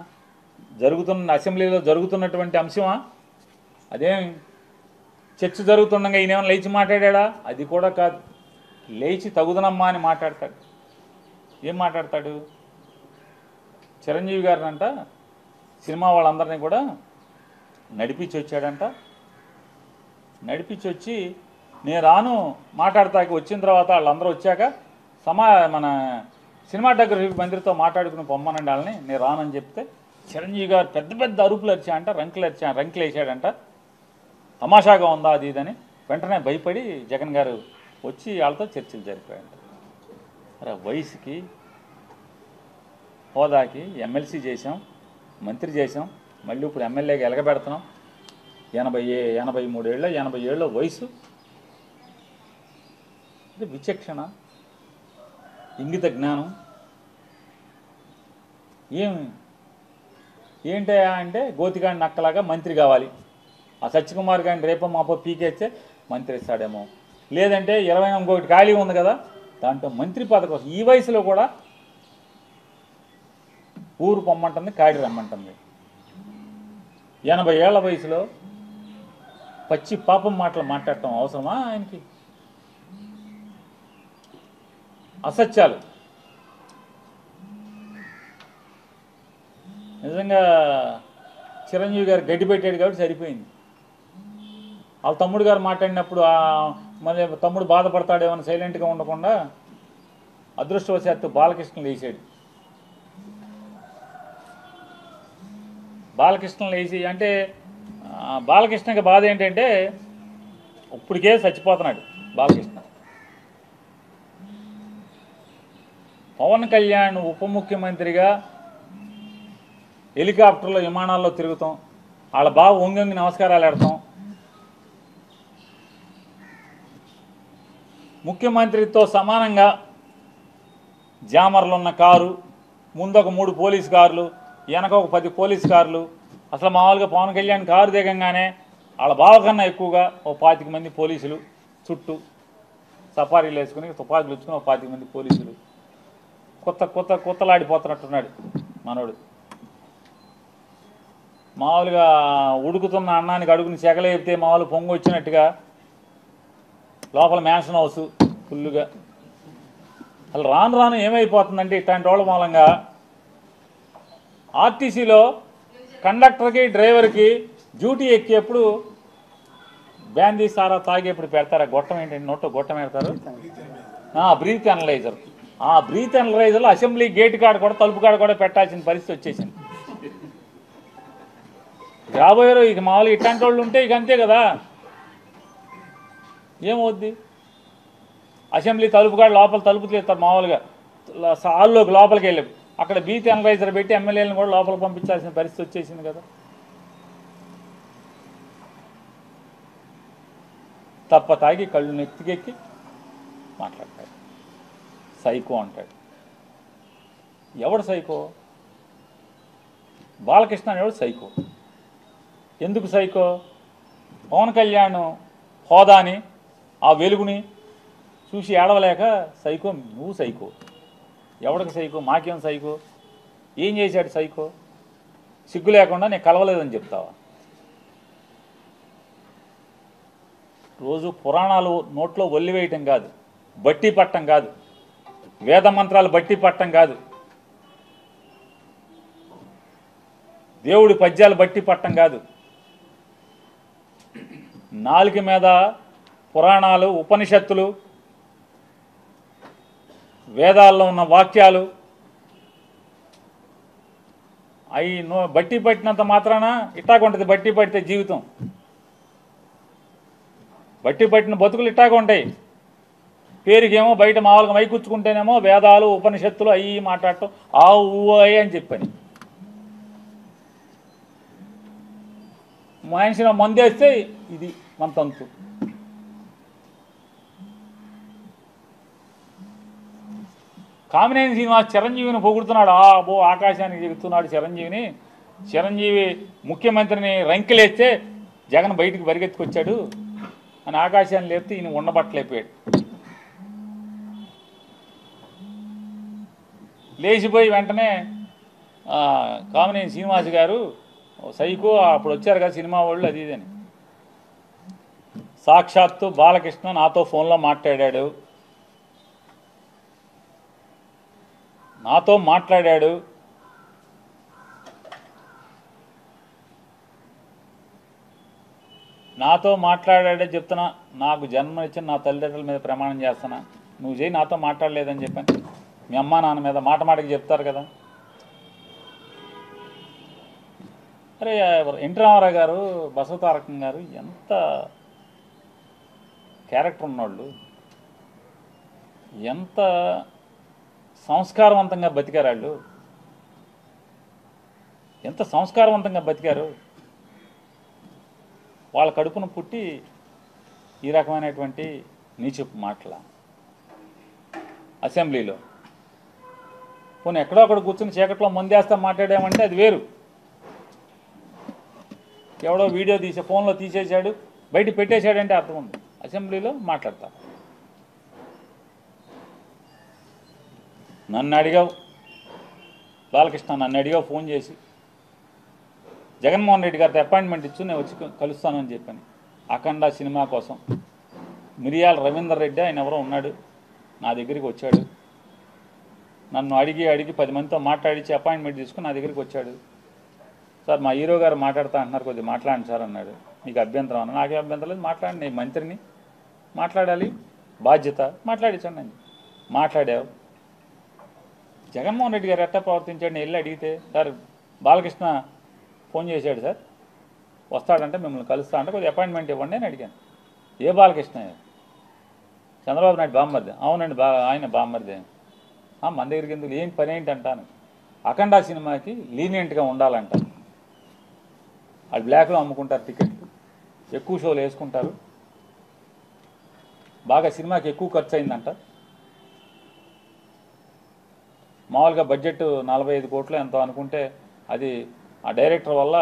అసెంబ్లీలో జరుగుతున్నటువంటి అంశమా? అదేం చర్చ జరుగుతుండగా ఈయనేమన్నా లేచి మాట్లాడా? అది కూడా కాదు. లేచి తగుదనమ్మా అని మాట్లాడతాడు. ఏం మాట్లాడతాడు? చిరంజీవి గారినంట సినిమా వాళ్ళందరినీ కూడా నడిపించి వచ్చాడంట. నడిపించి వచ్చి నేను రాను మాట్లాడతాకి వచ్చిన తర్వాత వాళ్ళందరూ వచ్చాక మన సినిమాటోగ్రఫీ మంత్రితో మాట్లాడుకుని పొమ్మనండి వాళ్ళని, నేను రానని చెప్తే చిరంజీవి గారు పెద్ద పెద్ద అరుపులు అరిచాయంట, రంకులు వేసాడంట. తమాషాగా ఉందా అది ఇదని వెంటనే భయపడి జగన్ గారు వచ్చి వాళ్ళతో చర్చలు జరిపాయంట. అరే వయసుకి, హోదాకి ఎమ్మెల్సీ చేసాం, మంత్రి చేసాం, మళ్ళీ ఇప్పుడు ఎమ్మెల్యేగా ఎలగబెడుతున్నాం. 80 ఏళ్ళ వయసు. విచక్షణ, ఇంగిత జ్ఞానం ఏంటయా అంటే గోతిగాని నక్కలాగా మంత్రి కావాలి. ఆ సత్యకుమార్ గారిని రేపో మాపో పీకేస్తే మంత్రి ఇస్తాడేమో, లేదంటే 21 ఖాళీ ఉంది కదా దాంట్లో మంత్రి పదవి కోసం ఈ వయసులో కూడా ఊరు పొమ్మంటుంది, కాడి రమ్మంటుంది. 80 ఏళ్ల వయసులో పచ్చి పాపం మాటలు మాట్లాడటం అవసరమా ఆయనకి? అసత్యాలు. నిజంగా చిరంజీవి గారు గడ్డి పెట్టాడు కాబట్టి సరిపోయింది. వాళ్ళ తమ్ముడు గారు మాట్లాడినప్పుడు మళ్ళీ తమ్ముడు బాధపడతాడేమని సైలెంట్గా ఉండకుండా అదృష్టవశాత్తు బాలకృష్ణ లేచాడు. బాలకృష్ణ లేచి అంటే బాలకృష్ణకి బాధ ఏంటంటే ఇప్పటికే చచ్చిపోతున్నాడు బాలకృష్ణ. పవన్ కళ్యాణ్ ఉప ముఖ్యమంత్రిగా హెలికాప్టర్లో విమానాల్లో తిరుగుతాం, వాళ్ళ బావ వంగి నమస్కారాలు పెడతాం, ముఖ్యమంత్రితో సమానంగా జామర్లు ఉన్న కారు, ముందొక 3 పోలీస్ కార్లు, వెనక ఒక 10 పోలీస్ కార్లు. అసలు మామూలుగా పవన్ కళ్యాణ్ కారు దిగంగానే వాళ్ళ బావ కన్నా ఎక్కువగా ఓ 25 మంది పోలీసులు చుట్టూ సఫారీలు వేసుకుని తుపాకులు వచ్చుకుని ఓ 25 మంది పోలీసులు. కొత్తలాడిపోతున్నట్టున్నాడు మనోడు. మామూలుగా ఉడుకుతున్న అన్నానికి అడుగుని చెగలేపితే మామూలు పొంగు వచ్చినట్టుగా లోపల మ్యాన్షన్ హౌస్ ఫుల్లుగా. అసలు రాను రాను ఏమైపోతుందంటే ఇట్లాంటి వాళ్ళ మూలంగా ఆర్టీసీలో కండక్టర్కి డ్రైవర్కి డ్యూటీ ఎక్కేప్పుడు బ్యాందీ సారా తాగేప్పుడు పెడతారు. గొట్టం ఏంటంటే నోట్లో గొట్టం పెడతారు, బ్రీత్ అనలైజర్. ఆ బ్రీత్ అనలైజర్లో అసెంబ్లీ గేట్ కాడ కూడా తలుపు కాడ కూడా పెట్టాల్సిన పరిస్థితి వచ్చేసింది. రాబోయారు ఇక మామూలుగా ఇట్లాంటి వాళ్ళు ఉంటే ఇక అంతే కదా, ఏమవుద్ది. అసెంబ్లీ తలుపు కాడ లోపల తలుపు తీస్తారు మామూలుగా, హాల్లోకి లోపలికి వెళ్ళి అక్కడ బ్రీత్ అనలైజర్ పెట్టి ఎమ్మెల్యేలను కూడా లోపలికి పంపించాల్సిన పరిస్థితి వచ్చేసింది కదా. తప్ప తాగి కళ్ళు నెత్తికెక్కి మాట్లాడతాడు, సైకో అంటాడు. ఎవడు సైకో? బాలకృష్ణ అనేవాడు సైకో. ఎందుకు సైకో? పవన్ కళ్యాణ్ హోదాని ఆ వెలుగుని చూసి ఏడవలేక సైకో. నువ్వు సైకో. ఎవడికి సైకో? మాకేం సైకో? ఏం చేశాడు సైకో? సిగ్గు లేకుండా నేను కలవలేదని చెప్తావా? రోజు పురాణాలు నోట్లో ఒల్లివేయటం కాదు, బట్టి పట్టం కాదు, వేద మంత్రాలు బట్టి పట్టం కాదు, దేవుడి పద్యాలు బట్టి పట్టం కాదు. నాలుక మీద పురాణాలు, ఉపనిషత్తులు, వేదాల్లో ఉన్న వాక్యాలు అవి బట్టి పట్టినంత మాత్రాన ఇట్టాగుంటుంది. బట్టి పడితే జీవితం, బట్టి పట్టిన బతుకులు ఇట్టాగా ఉంటాయి. పేరుకేమో బయట మామూలుగా మైకూర్చుకుంటేనేమో వేదాలు, ఉపనిషత్తులు అవి మాట్లాడటం ఆ ఊ అని చెప్పని. మనిషిని మందేస్తే ఇది మన తంతు. కామినేని శ్రీనివాస్ చిరంజీవిని పొగుడుతున్నాడు. ఆకాశానికి చెబుతున్నాడు చిరంజీవిని. చిరంజీవి ముఖ్యమంత్రిని రంకెలేస్తే జగన్ బయటికి పరిగెత్తుకొచ్చాడు అని ఆకాశాన్ని లేపితే ఈయన ఉండబట్టలేకపోయాడు. లేచిపోయి వెంటనే కామినేని శ్రీనివాస్ గారు సైకో, అప్పుడు వచ్చారు కదా సినిమా వాళ్ళు అది ఇదని. సాక్షాత్తు బాలకృష్ణ నాతో ఫోన్లో మాట్లాడాడు, నాతో మాట్లాడాడే చెప్తున్నా. నాకు జన్మనిచ్చిన నా తల్లిదండ్రుల మీద ప్రమాణం చేస్తున్నా, నువ్వు చేయి నాతో మాట్లాడలేదని చెప్పాను. మీ అమ్మా నాన్న మీద మాటకి చెప్తారు కదా. అరే ఎన్టీ రామారావు గారు, బసవతారకం గారు ఎంత క్యారెక్టర్ ఉన్నవాళ్ళు, ఎంత సంస్కారవంతంగా బతికారు వాళ్ళు, ఎంత సంస్కారవంతంగా బతికారు. వాళ్ళ కడుపును పుట్టి ఈ రకమైనటువంటి నీచపు మాటల అసెంబ్లీలో. పోనీ ఎక్కడో అక్కడ కూర్చుని చీకట్లో మందేస్తా మాట్లాడామంటే అది వేరు. ఎవడో వీడియో తీసే ఫోన్లో తీసేశాడు, బయట పెట్టేశాడంటే అర్థం ఉంది. అసెంబ్లీలో మాట్లాడతారు. నన్ను అడిగావు బాలకృష్ణ, నన్ను అడిగావు ఫోన్ చేసి, జగన్మోహన్ రెడ్డి గారితో అపాయింట్మెంట్ ఇచ్చు నేను వచ్చి కలుస్తానని చెప్పాను. అఖండ సినిమా కోసం మిరియాల రవీందర్ రెడ్డి ఆయన ఎవరో ఉన్నాడు, నా దగ్గరికి వచ్చాడు. నన్ను అడిగి 10 మందితో మాట్లాడించి అపాయింట్మెంట్ తీసుకుని నా దగ్గరికి వచ్చాడు. సార్ మా హీరో గారు మాట్లాడుతా అంటున్నారు, కొద్దిగా మాట్లాడండి సార్ అన్నాడు. మీకు అభ్యంతరం అన్న. నాకే అభ్యంతరం లేదు, మాట్లాడండి, నేను మంత్రిని, మాట్లాడాలి, బాధ్యత, మాట్లాడించండి అని మాట్లాడావు. జగన్మోహన్ రెడ్డి గారు ఎట్టా ప్రవర్తించాడు? నేను వెళ్ళి అడిగితే, సార్ బాలకృష్ణ ఫోన్ చేశాడు సార్, వస్తాడంటే మిమ్మల్ని కలుస్తా అంటే కొద్దిగా అపాయింట్మెంట్ ఇవ్వండి అని అడిగాను. ఏ బాలకృష్ణ? చంద్రబాబు నాయుడు బామ్మర్ది. అవునండి, ఆయన బామ్మర్ది. మన దగ్గరికి ఎందుకు, ఏం పని ఏంటి అంటాను. అఖండ సినిమాకి లీనియంట్గా ఉండాలంట. వాళ్ళు బ్లాక్లో అమ్ముకుంటారు టికెట్లు, ఎక్కువ షోలు వేసుకుంటారు, బాగా సినిమాకి ఎక్కువ ఖర్చు అయిందంట. మామూలుగా బడ్జెట్ 45 కోట్లు ఎంతో అనుకుంటే అది ఆ డైరెక్టర్ వల్ల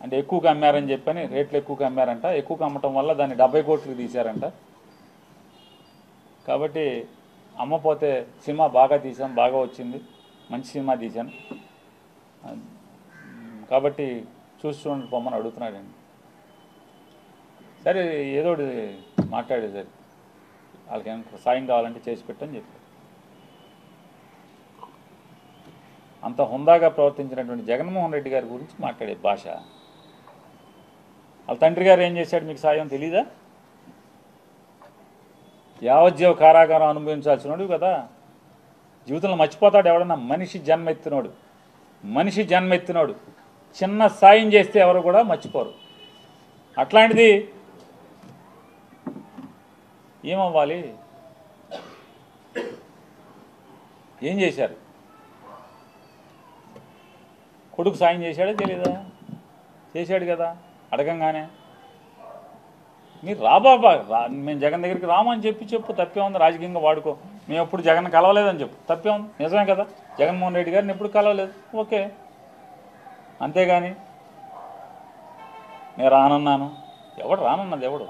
అంటే ఎక్కువగా అమ్మారని చెప్పని రేట్లు ఎక్కువగా అమ్మారంట. ఎక్కువగా అమ్మటం వల్ల దాన్ని 70 కోట్లకు తీశారంట. కాబట్టి అమ్మపోతే సినిమా బాగా తీసాం, బాగా వచ్చింది, మంచి సినిమా తీశాను కాబట్టి చూడండి పొమ్మని అడుగుతున్నాడండి. సరే ఏదో మాట్లాడేది సరే, వాళ్ళకి ఏమైనా సాయం కావాలంటే చేసి పెట్టని చెప్పారు. అంత హుందాగా ప్రవర్తించినటువంటి జగన్మోహన్ రెడ్డి గారి గురించి మాట్లాడే భాష. వాళ్ళ తండ్రి గారు ఏం చేశాడు మీకు సాయం తెలీదా? యావజ్జీవ కారాగారం అనుభవించాల్సినోడు కదా. జీవితంలో మర్చిపోతాడు ఎవడన్నా? మనిషి జన్మెత్తినోడు చిన్న సాయం చేస్తే ఎవరు కూడా మర్చిపోరు. అట్లాంటిది ఏమవ్వాలి? ఏం చేశారు? కొడుకు సాయం చేశాడే తెలీదా? చేశాడు కదా. అడగంగానే మీరు రాబాబా మేము జగన్ దగ్గరికి రామని చెప్పు, తప్పే ఉంది. రాజకీయంగా వాడుకో, మేము ఎప్పుడు జగన్ కలవలేదని చెప్పు, తప్పే ఉంది. నిజమే కదా, జగన్మోహన్ రెడ్డి గారిని ఎప్పుడు కలవలేదు, ఓకే. అంతేగాని నేను రానన్నాను, ఎవడు రానన్నది? ఎవడు?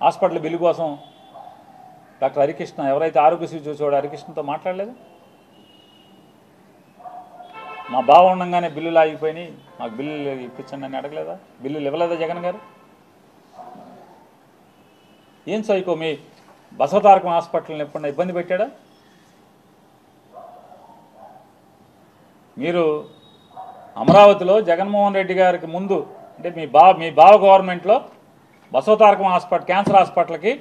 హాస్పిటల్ బిల్లు కోసం డాక్టర్ హరికృష్ణ, ఎవరైతే ఆరోగ్యశ్రీ చూసేవాడు హరికృష్ణతో మాట్లాడలేదు? మా బావ ఉండగానే బిల్లులు ఆగిపోయినాయి, మాకు బిల్లులు ఇప్పించండి అని అడగలేదా? బిల్లులు ఇవ్వలేదా జగన్ గారు? ఏం సైకో మీ బసవతారకం హాస్పిటల్ని ఎప్పుడన్నా ఇబ్బంది పెట్టాడా? మీరు అమరావతిలో జగన్మోహన్ రెడ్డి గారికి ముందు అంటే మీ బావ గవర్నమెంట్లో బసవతారకం హాస్పిటల్, క్యాన్సర్ హాస్పిటల్కి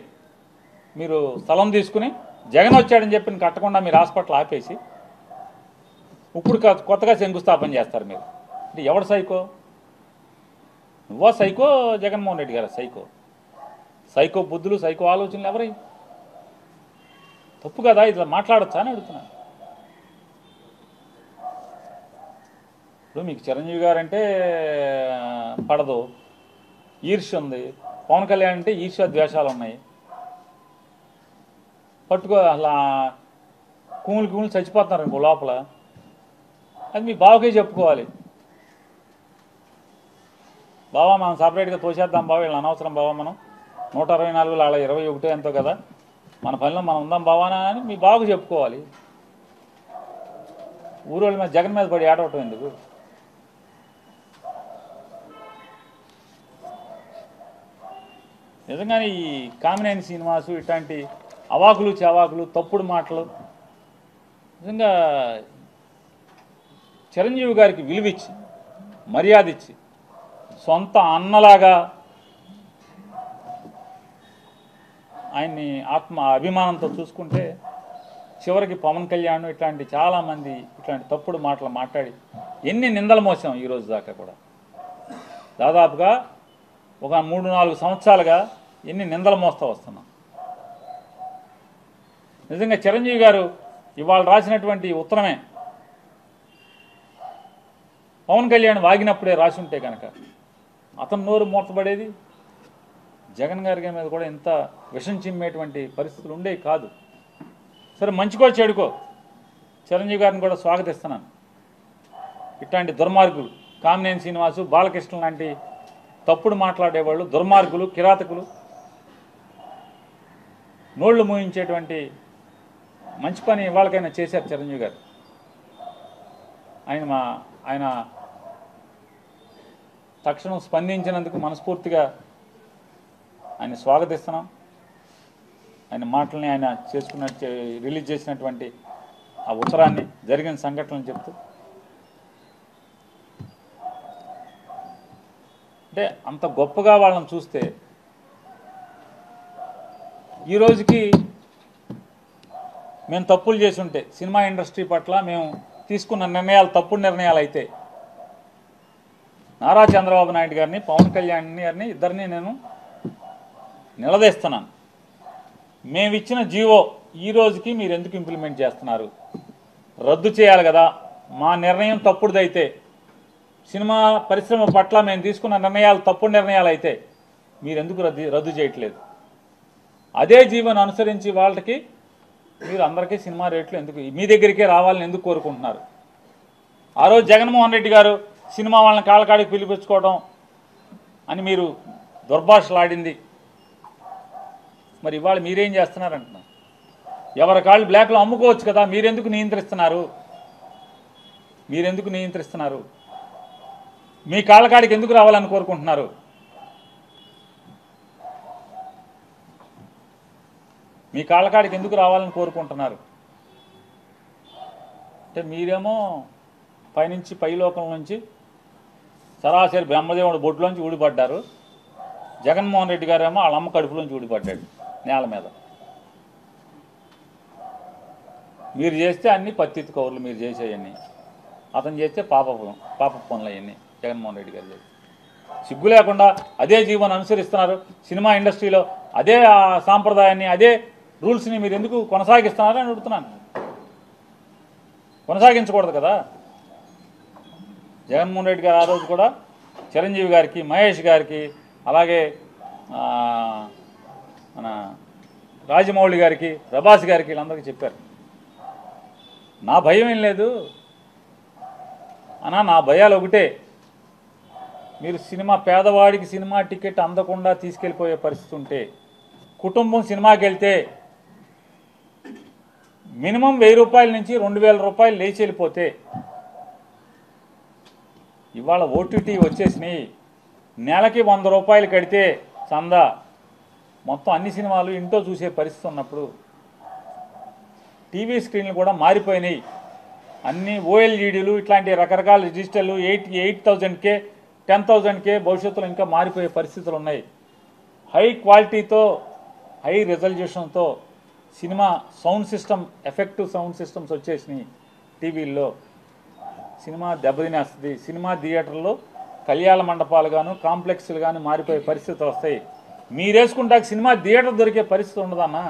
మీరు స్థలం తీసుకుని జగన్ వచ్చాడని చెప్పి కట్టకుండా మీరు హాస్పిటల్ ఆపేసి ఇప్పుడు కొత్తగా శంకుస్థాపన చేస్తారు మీరు. అంటే ఎవడు సైకో? నువ్వా సైకో, జగన్మోహన్ రెడ్డి గారు సైకో? సైకో బుద్ధులు, సైకో ఆలోచనలు ఎవరై? తప్పు కదా, ఇట్లా మాట్లాడచ్చా అని అడుగుతున్నాను. ఇప్పుడు మీకు చిరంజీవి గారు అంటే పడదు, ఈర్ష్య ఉంది. పవన్ కళ్యాణ్ అంటే ఈర్ష్య ద్వేషాలు ఉన్నాయి. పట్టుకో అలా కూములు చచ్చిపోతున్నారు ఇంకో లోపల. అది మీ బావకే చెప్పుకోవాలి. బావా మనం సపరేట్గా తోసేద్దాం బావ, వీళ్ళని అనవసరం బావా, మనం 124 వాళ్ళ 21 ఎంతో కదా, మన పనిలో మనం ఉందాం బావానా అని మీ బావకు చెప్పుకోవాలి. ఊరోళ్ళ మీద జగన్ మీద పడి ఆడవటం ఎందుకు? నిజంగానే ఈ కామినేని శ్రీనివాసు ఇట్లాంటి అవాకులు చవాకులు, తప్పుడు మాటలు, నిజంగా చిరంజీవి గారికి విలువిచ్చి, మర్యాద ఇచ్చి, సొంత అన్నలాగా ఆయన్ని ఆత్మ అభిమానంతో చూసుకుంటే, చివరికి పవన్ కళ్యాణ్ ఇట్లాంటి చాలామంది ఇట్లాంటి తప్పుడు మాటలు మాట్లాడి ఎన్ని నిందలు మోసాం ఈరోజు దాకా కూడా. దాదాపుగా ఒక 3-4 సంవత్సరాలుగా ఎన్ని నిందలు మోస్తూ వస్తున్నాం. నిజంగా చిరంజీవి గారు ఇవాళ రాసినటువంటి ఉత్తరమే పవన్ కళ్యాణ్ వాగినప్పుడే రాసి ఉంటే కనుక అతను నోరు మూతపడేది, జగన్ గారి మీద కూడా ఇంత విషం చిమ్మేటువంటి పరిస్థితులు ఉండేవి కాదు. సరే మంచికో చెడుకో చిరంజీవి గారిని కూడా స్వాగతిస్తున్నాను. ఇట్లాంటి దుర్మార్గులు కామినేని శ్రీనివాసు, బాలకృష్ణ లాంటి తప్పుడు మాట్లాడేవాళ్ళు, దుర్మార్గులు, కిరాతకులు, నోళ్లు మూయించేటువంటి మంచి పని ఇవాళకైనా చేశారు చిరంజీవి గారు. ఆయన తక్షణం స్పందించినందుకు మనస్ఫూర్తిగా ఆయన స్వాగతిస్తున్నాం. ఆయన మాటల్ని, ఆయన రిలీజ్ చేసినటువంటి ఆ ఉత్తరాన్ని, జరిగిన సంఘటనలు చెప్తూ, అంటే అంత గొప్పగా వాళ్ళని చూస్తే ఈ రోజుకి మేము తప్పులు చేసి ఉంటే సినిమా ఇండస్ట్రీ పట్ల మేము తీసుకున్న నిర్ణయాలు తప్పుడు నిర్ణయాలు అయితే నారా చంద్రబాబు నాయుడు గారిని పవన్ కళ్యాణ్ గారిని ఇద్దరిని నేను నిలదీస్తున్నాను. మేము ఇచ్చిన జీవో ఈ రోజుకి మీరు ఎందుకు ఇంప్లిమెంట్ చేస్తున్నారు? రద్దు చేయాలి కదా. మా నిర్ణయం తప్పుడుదైతే, సినిమా పరిశ్రమ పట్ల మేము తీసుకున్న నిర్ణయాలు తప్పుడు నిర్ణయాలు అయితే మీరు ఎందుకు రద్దు చేయట్లేదు? అదే జీవోను అనుసరించి వాళ్ళకి మీరు అందరికీ సినిమా రేట్లు ఎందుకు మీ దగ్గరికే రావాలని ఎందుకు కోరుకుంటున్నారు? ఆ రోజు జగన్మోహన్ రెడ్డి గారు సినిమా వాళ్ళని కాళ్ళకాడికి పిలిపించుకోవడం అని మీరు దుర్భాషలాడింది. మరి ఇవాళ మీరేం చేస్తున్నారంటున్నారు? ఎవరి కాళ్ళు బ్లాక్లో అమ్ముకోవచ్చు కదా, మీరెందుకు నియంత్రిస్తున్నారు? మీ కాళ్ళకాడికి ఎందుకు రావాలని కోరుకుంటున్నారు? మీ కాళ్ళకాడికి ఎందుకు రావాలని కోరుకుంటున్నారు? అంటే మీరేమో పైనుంచి పైలోకం నుంచి సరాసరి బ్రహ్మదేవుడు బొడ్లోంచి ఊడిపడ్డారు. జగన్మోహన్ రెడ్డి గారేమో వాళ్ళ అమ్మ కడుపులోంచి ఊడిపడ్డాడు నేల మీద. మీరు చేస్తే అన్ని పత్తిత్తు కౌరులు మీరు చేసేవన్నీ, అతను చేస్తే పాప పనులు అవన్నీ జగన్మోహన్ రెడ్డి గారు చేస్తే. సిగ్గు లేకుండా అదే జీవోని అనుసరిస్తున్నారు. సినిమా ఇండస్ట్రీలో అదే సాంప్రదాయాన్ని అదే రూల్స్ని మీరు ఎందుకు కొనసాగిస్తున్నారని అడుగుతున్నాను. కొనసాగించకూడదు కదా. జగన్మోహన్ రెడ్డి గారు ఆ రోజు కూడా చిరంజీవి గారికి, మహేష్ గారికి, అలాగే మన రాజమౌళి గారికి, ప్రభాస్ గారికి వీళ్ళందరికీ చెప్పారు, నా భయం ఏం లేదు అన్నా, నా భయాలు ఒకటే, మీరు పేదవాడికి సినిమా టికెట్ అందకుండా తీసుకెళ్ళిపోయే పరిస్థితి ఉంటే, కుటుంబం సినిమాకి వెళ్తే మినిమం 1000 రూపాయల నుంచి 2000 రూపాయలు లేచి వెళ్ళిపోతే, ఇవాళ ఓటీటీ వచ్చేసినాయి, నెలకి 100 రూపాయలు కడితే చందా మొత్తం అన్ని సినిమాలు ఇంట్లో చూసే పరిస్థితి ఉన్నప్పుడు, టీవీ స్క్రీన్లు కూడా మారిపోయినాయి, అన్ని ఓఎల్ఈడీలు ఇట్లాంటి రకరకాల డిజిటల్ 8,000K 10,000K భవిష్యత్తులో ఇంకా మారిపోయే పరిస్థితులు ఉన్నాయి. హై క్వాలిటీతో హై రెజల్యూషన్తో cinema sound system, effective sound systems వచ్చేసినాయి టీవీల్లో. సినిమా దెబ్బతినేస్తుంది. సినిమా థియేటర్లో కళ్యాణ మండపాలు గాను కాంప్లెక్స్లు కానీ మారిపోయే పరిస్థితులు వస్తాయి. మీరేసుకుంటాక సినిమా థియేటర్ దొరికే పరిస్థితి ఉండదన్నా,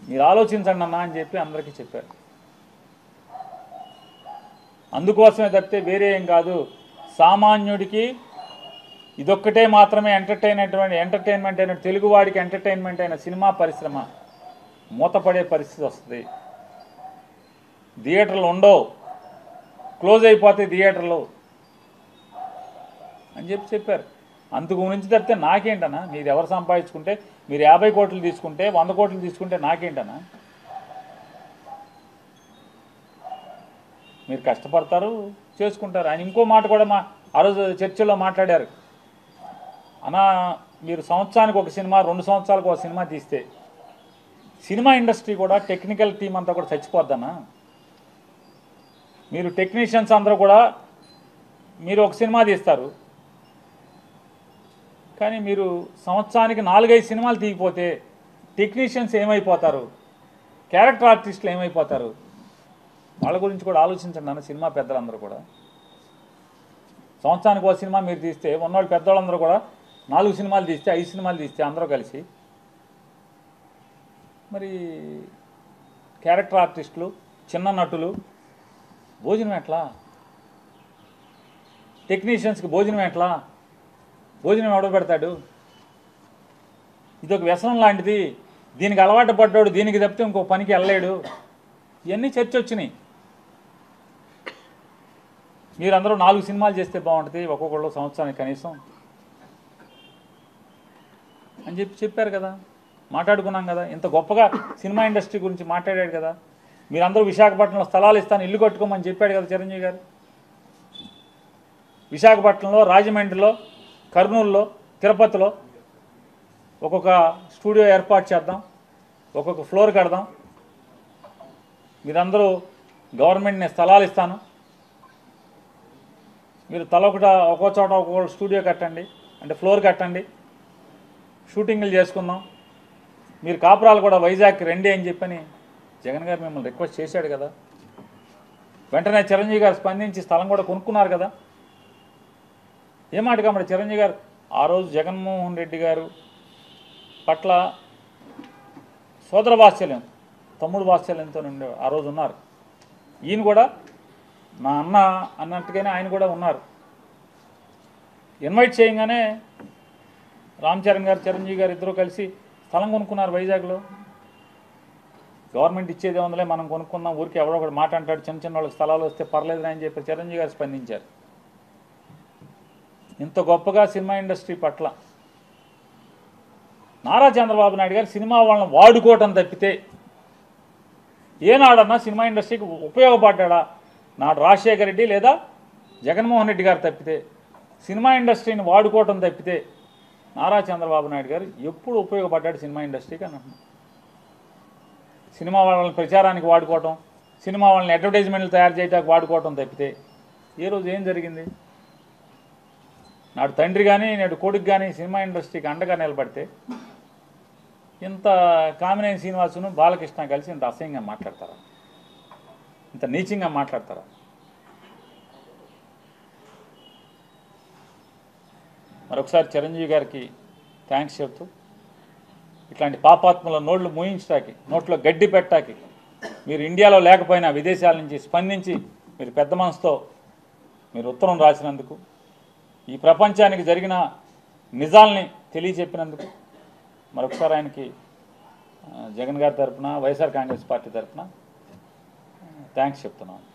మీరు ఆలోచించండి అన్నా అని చెప్పి అందరికీ చెప్పారు. అందుకోసమే తప్పితే వేరే ఏం కాదు. సామాన్యుడికి ఇదొక్కటే మాత్రమే ఎంటర్టైన్మెంట్ అయిన తెలుగువాడికి ఎంటర్టైన్మెంట్ అయిన సినిమా పరిశ్రమ మూతపడే పరిస్థితి వస్తుంది. థియేటర్లు ఉండవు, క్లోజ్ అయిపోతాయి థియేటర్లు అని చెప్పారు. అందుకు గురించి తప్పితే నాకేంటన్నా, మీరు ఎవరు సంపాదించుకుంటే, మీరు 50 కోట్లు తీసుకుంటే 100 కోట్లు తీసుకుంటే నాకేంటన్నా? మీరు కష్టపడతారు, చేసుకుంటారు. ఆయన ఇంకో మాట కూడా ఆ రోజు చర్చలో మాట్లాడారు, అన్నా మీరు సంవత్సరానికి ఒక సినిమా, 2 సంవత్సరాలకు ఒక సినిమా తీస్తే సినిమా ఇండస్ట్రీ కూడా టెక్నికల్ టీం అంతా కూడా చచ్చిపోద్దన్నా. మీరు టెక్నీషియన్స్ అందరూ కూడా మీరు ఒక సినిమా తీస్తారు, కానీ మీరు సంవత్సరానికి 4-5 సినిమాలు తీయకపోతే టెక్నీషియన్స్ ఏమైపోతారు? క్యారెక్టర్ ఆర్టిస్టులు ఏమైపోతారు? వాళ్ళ గురించి కూడా ఆలోచించండి అన్న సినిమా పెద్దలందరూ కూడా. సంవత్సరానికి ఒక సినిమా మీరు తీస్తే ఉన్నవాళ్ళు పెద్దవాళ్ళందరూ కూడా 4 సినిమాలు తీస్తే 5 సినిమాలు తీస్తే అందరూ కలిసి, మరి క్యారెక్టర్ ఆర్టిస్టులు, చిన్న నటులు భోజనం ఎట్లా? టెక్నీషియన్స్కి భోజనం ఎట్లా? భోజనం ఎవడో పెడతాడు? ఇదొక వ్యసనం లాంటిది. దీనికి అలవాటు పడ్డాడు, దీనికి తప్పితే ఇంకో పనికి వెళ్ళలేడు. ఇవన్నీ చర్చ వచ్చినాయి. మీరందరూ 4 సినిమాలు చేస్తే బాగుంటుంది ఒక్కొక్కళ్ళు సంవత్సరానికి కనీసం అని చెప్పారు కదా, మాట్లాడుకున్నాం కదా. ఇంత గొప్పగా సినిమా ఇండస్ట్రీ గురించి మాట్లాడాడు కదా. మీరందరూ విశాఖపట్నంలో స్థలాలు ఇస్తాను, ఇల్లు కట్టుకోమని చెప్పాడు కదా చిరంజీవి గారు. విశాఖపట్నంలో, రాజమండ్రిలో, కర్నూలులో, తిరుపతిలో ఒక్కొక్క స్టూడియో ఏర్పాటు చేద్దాం, ఒక్కొక్క ఫ్లోర్ కడదాం, మీరందరూ గవర్నమెంట్ నేను స్థలాలు ఇస్తాను, మీరు ఒక్కో చోట ఒక్కొక్క స్టూడియో కట్టండి, అంటే ఫ్లోర్ కట్టండి, షూటింగ్లు చేసుకుందాం, మీరు కాపురాలు కూడా వైజాగ్కి రండి అని చెప్పని జగన్ గారు మిమ్మల్ని రిక్వెస్ట్ చేశాడు కదా. వెంటనే చిరంజీవి గారు స్పందించి స్థలం కూడా కొనుక్కున్నారు కదా. ఏమాట కాబట్టి చిరంజీవి గారు ఆ రోజు జగన్మోహన్ రెడ్డి గారు పట్ల సోదర వాత్సల్యం, తమ్ముడు వాత్సల్యంతో ఉండేవారు. ఆ రోజు ఉన్నారు. ఈయన కూడా నా అన్న అన్నట్టుగానే ఆయన కూడా ఉన్నారు. ఇన్వైట్ చేయగానే రామ్ చరణ్ గారు, చిరంజీవి గారు ఇద్దరు కలిసి స్థలం కొనుక్కున్నారు వైజాగ్లో. గవర్నమెంట్ ఇచ్చేదే ఉందిలే, మనం కొనుక్కుందాం, ఊరికి ఎవడో ఒకటి మాట అంటాడు, చిన్న చిన్న వాళ్ళకి స్థలాలు వస్తే పర్లేదని అని చెప్పి చిరంజీవి గారు స్పందించారు. ఇంత గొప్పగా సినిమా ఇండస్ట్రీ పట్ల నారా చంద్రబాబు నాయుడు గారు సినిమా వాళ్ళని వాడుకోవటం తప్పితే ఏనాడన్నా సినిమా ఇండస్ట్రీకి ఉపయోగపడ్డా? నాడు రాజశేఖర రెడ్డి లేదా జగన్మోహన్ రెడ్డి గారు తప్పితే, సినిమా ఇండస్ట్రీని వాడుకోవటం తప్పితే నారా చంద్రబాబు నాయుడు గారు ఎప్పుడు ఉపయోగపడ్డాడు సినిమా ఇండస్ట్రీకి అని అంటున్నాను. సినిమా వాళ్ళని ప్రచారానికి వాడుకోవటం, సినిమా వాళ్ళని అడ్వర్టైజ్మెంట్లు తయారు చేయడానికి వాడుకోవటం తప్పితే ఏ రోజు ఏం జరిగింది? నాడు తండ్రి కానీ నేడు కొడుకు కానీ సినిమా ఇండస్ట్రీకి అండగా నిలబడితే ఇంత కామినేని శ్రీనివాసును బాలకృష్ణ కలిసి ఇంత అసహ్యంగా మాట్లాడతారా? ఇంత నీచంగా మాట్లాడతారా? మరొకసారి చిరంజీవి గారికి థ్యాంక్స్ చెప్తూ, ఇట్లాంటి పాపాత్మల నోళ్ళు మూయించడానికి, నోట్లో గడ్డి పెట్టడానికి మీరు ఇండియాలో లేకపోయినా విదేశాల నుంచి స్పందించి మీరు పెద్ద మనసుతో మీరు ఉత్తరం రాసినందుకు, ఈ ప్రపంచానికి జరిగిన నిజాల్ని తెలియచెప్పినందుకు మరొకసారి ఆయనకి జగన్ గారి తరఫున, వైఎస్ఆర్ కాంగ్రెస్ పార్టీ తరఫున థ్యాంక్స్ చెప్తున్నాను.